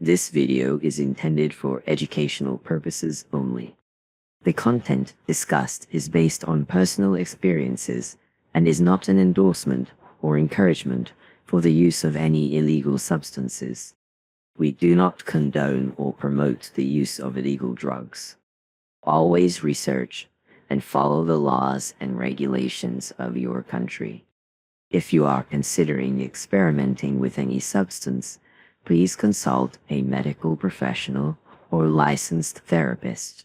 This video is intended for educational purposes only. The content discussed is based on personal experiences and is not an endorsement or encouragement for the use of any illegal substances. We do not condone or promote the use of illegal drugs. Always research and follow the laws and regulations of your country. If you are considering experimenting with any substance, please consult a medical professional or licensed therapist.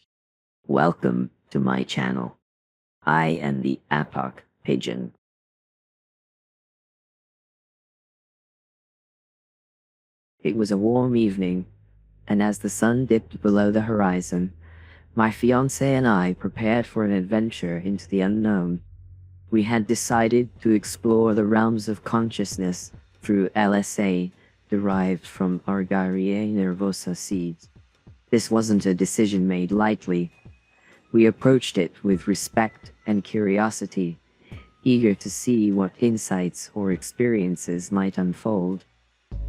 Welcome to my channel. I am the APOC Pigeon. It was a warm evening, and as the sun dipped below the horizon, my fiancé and I prepared for an adventure into the unknown. We had decided to explore the realms of consciousness through LSA, derived from Argyria nervosa seeds. This wasn't a decision made lightly. We approached it with respect and curiosity, eager to see what insights or experiences might unfold.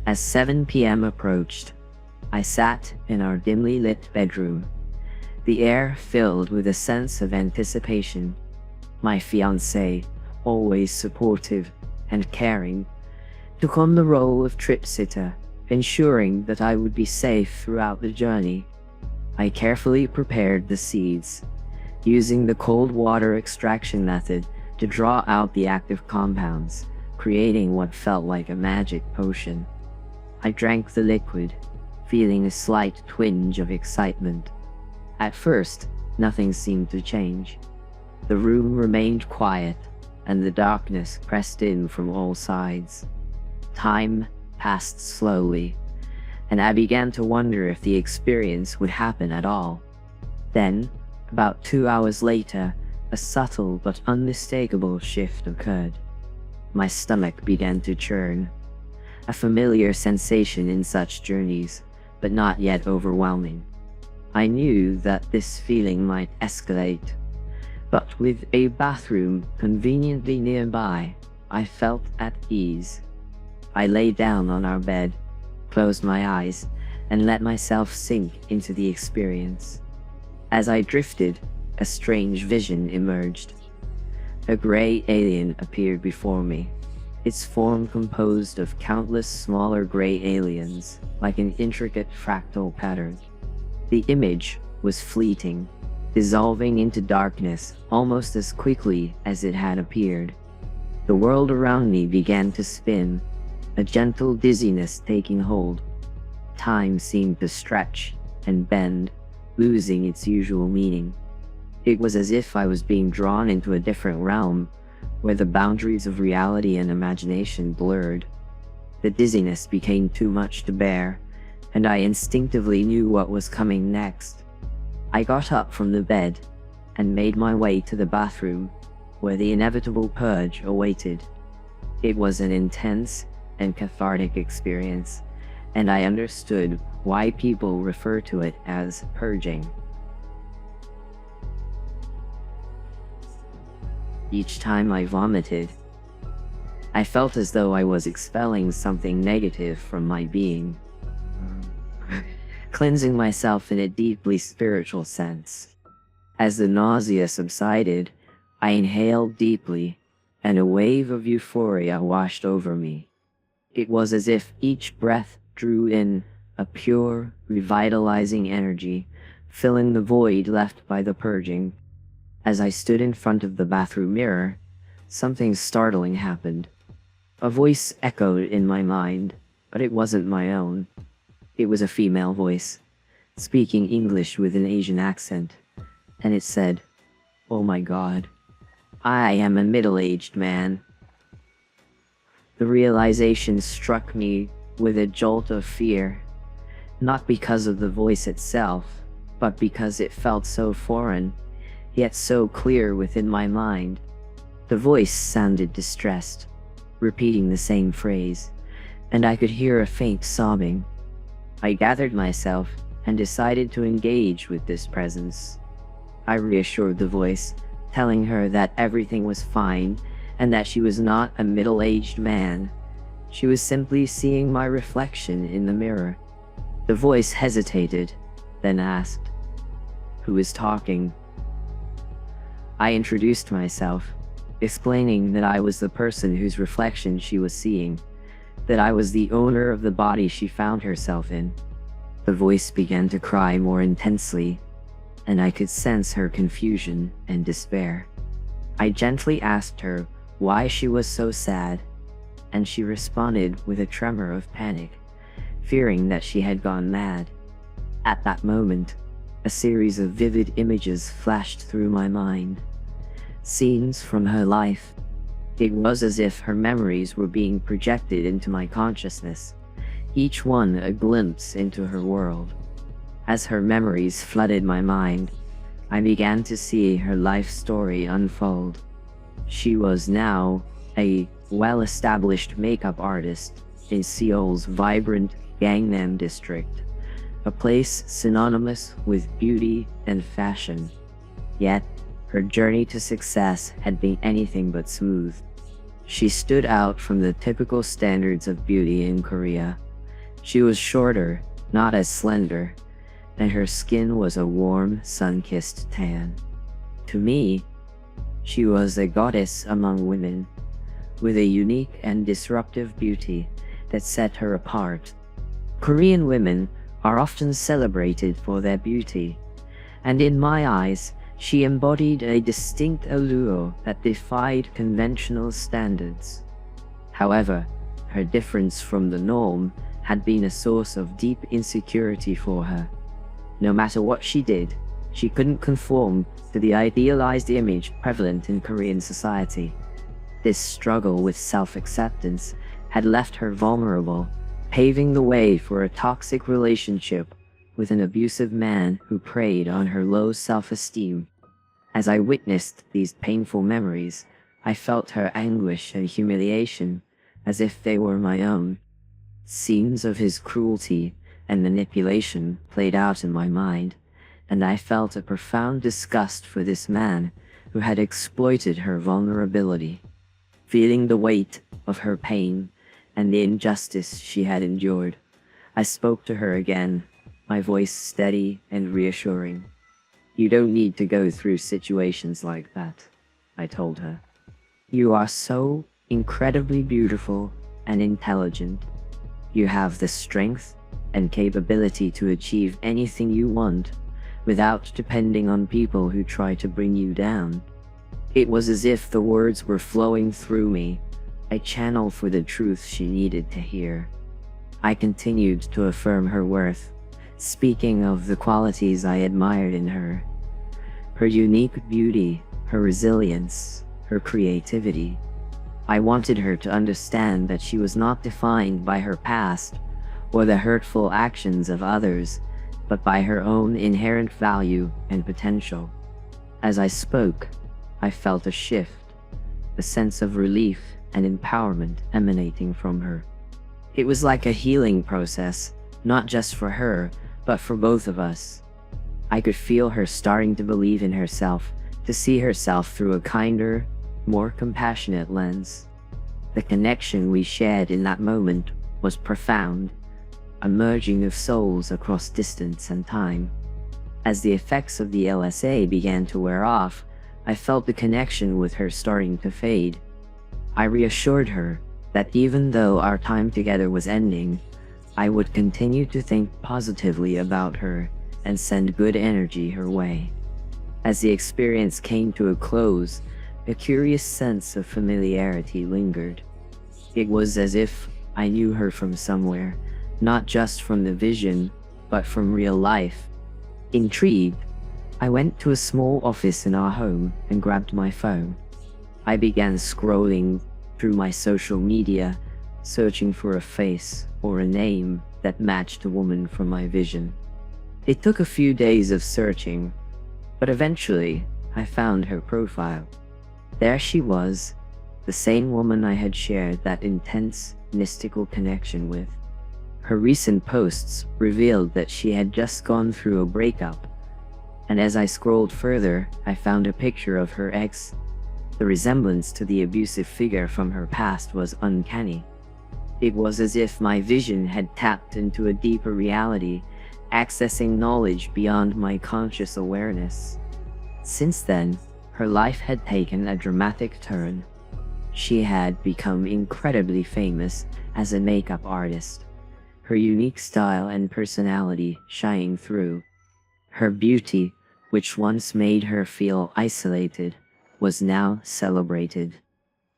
As 7 p.m. approached, I sat in our dimly lit bedroom, the air filled with a sense of anticipation. My fiancé, always supportive and caring, took on the role of trip sitter, ensuring that I would be safe throughout the journey. I carefully prepared the seeds, using the cold water extraction method to draw out the active compounds, creating what felt like a magic potion. I drank the liquid, feeling a slight twinge of excitement. At first, nothing seemed to change. The room remained quiet, and the darkness pressed in from all sides. Time passed slowly, and I began to wonder if the experience would happen at all. Then, about 2 hours later, a subtle but unmistakable shift occurred. My stomach began to churn, a familiar sensation in such journeys, but not yet overwhelming. I knew that this feeling might escalate, but with a bathroom conveniently nearby, I felt at ease. I lay down on our bed, closed my eyes, and let myself sink into the experience. As I drifted, a strange vision emerged. A gray alien appeared before me, its form composed of countless smaller gray aliens, like an intricate fractal pattern. The image was fleeting, dissolving into darkness almost as quickly as it had appeared. The world around me began to spin, a gentle dizziness taking hold. Time seemed to stretch and bend, losing its usual meaning. It was as if I was being drawn into a different realm, where the boundaries of reality and imagination blurred. The dizziness became too much to bear, and I instinctively knew what was coming next. I got up from the bed and made my way to the bathroom, where the inevitable purge awaited. It was an intense and cathartic experience, and I understood why people refer to it as purging. Each time I vomited, I felt as though I was expelling something negative from my being, cleansing myself in a deeply spiritual sense. As the nausea subsided, I inhaled deeply, and a wave of euphoria washed over me. It was as if each breath drew in a pure, revitalizing energy, filling the void left by the purging. As I stood in front of the bathroom mirror, something startling happened. A voice echoed in my mind, but it wasn't my own. It was a female voice, speaking English with an Asian accent, and it said, "Oh my God, I am a middle-aged man." The realization struck me with a jolt of fear, not because of the voice itself, but because it felt so foreign, yet so clear within my mind. The voice sounded distressed, repeating the same phrase, and I could hear a faint sobbing. I gathered myself and decided to engage with this presence. I reassured the voice, telling her that everything was fine and that she was not a middle-aged man. She was simply seeing my reflection in the mirror. The voice hesitated, then asked, "Who is talking?" I introduced myself, explaining that I was the person whose reflection she was seeing, that I was the owner of the body she found herself in. The voice began to cry more intensely, and I could sense her confusion and despair. I gently asked her why she was so sad, and she responded with a tremor of panic, fearing that she had gone mad. At that moment, a series of vivid images flashed through my mind. Scenes from her life. It was as if her memories were being projected into my consciousness, each one a glimpse into her world. As her memories flooded my mind, I began to see her life story unfold. She was now a well-established makeup artist in Seoul's vibrant Gangnam district, a place synonymous with beauty and fashion. Yet, her journey to success had been anything but smooth. She stood out from the typical standards of beauty in Korea. She was shorter, not as slender, and her skin was a warm, sun-kissed tan. To me, she was a goddess among women, with a unique and disruptive beauty that set her apart. Korean women are often celebrated for their beauty, and in my eyes, she embodied a distinct allure that defied conventional standards. However, her difference from the norm had been a source of deep insecurity for her. No matter what she did, she couldn't conform to the idealized image prevalent in Korean society. This struggle with self-acceptance had left her vulnerable, paving the way for a toxic relationship with an abusive man who preyed on her low self-esteem. As I witnessed these painful memories, I felt her anguish and humiliation as if they were my own. Scenes of his cruelty and manipulation played out in my mind, and I felt a profound disgust for this man who had exploited her vulnerability. Feeling the weight of her pain and the injustice she had endured, I spoke to her again, my voice steady and reassuring. "You don't need to go through situations like that," I told her. "You are so incredibly beautiful and intelligent. You have the strength and capability to achieve anything you want without depending on people who try to bring you down." It was as if the words were flowing through me, a channel for the truth she needed to hear. I continued to affirm her worth, speaking of the qualities I admired in her. Her unique beauty, her resilience, her creativity. I wanted her to understand that she was not defined by her past or the hurtful actions of others, but by her own inherent value and potential. As I spoke, I felt a shift, a sense of relief and empowerment emanating from her. It was like a healing process, not just for her, but for both of us. I could feel her starting to believe in herself, to see herself through a kinder, more compassionate lens. The connection we shared in that moment was profound, a merging of souls across distance and time. As the effects of the LSA began to wear off, I felt the connection with her starting to fade. I reassured her that even though our time together was ending, I would continue to think positively about her and send good energy her way. As the experience came to a close, a curious sense of familiarity lingered. It was as if I knew her from somewhere, not just from the vision, but from real life. Intrigued, I went to a small office in our home and grabbed my phone. I began scrolling through my social media, searching for a face or a name that matched a woman from my vision. It took a few days of searching, but eventually I found her profile. There she was, the same woman I had shared that intense, mystical connection with. Her recent posts revealed that she had just gone through a breakup, and as I scrolled further, I found a picture of her ex. The resemblance to the abusive figure from her past was uncanny. It was as if my vision had tapped into a deeper reality, accessing knowledge beyond my conscious awareness. Since then, her life had taken a dramatic turn. She had become incredibly famous as a makeup artist, her unique style and personality shining through. Her beauty, which once made her feel isolated, was now celebrated.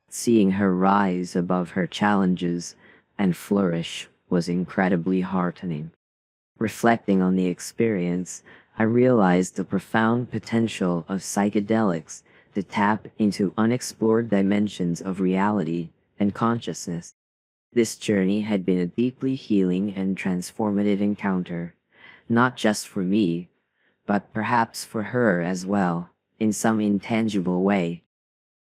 Seeing her rise above her challenges and flourish was incredibly heartening. Reflecting on the experience, I realized the profound potential of psychedelics to tap into unexplored dimensions of reality and consciousness. This journey had been a deeply healing and transformative encounter, not just for me, but perhaps for her as well, in some intangible way.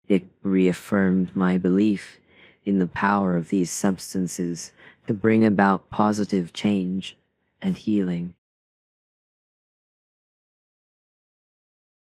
It reaffirmed my belief in the power of these substances to bring about positive change and healing.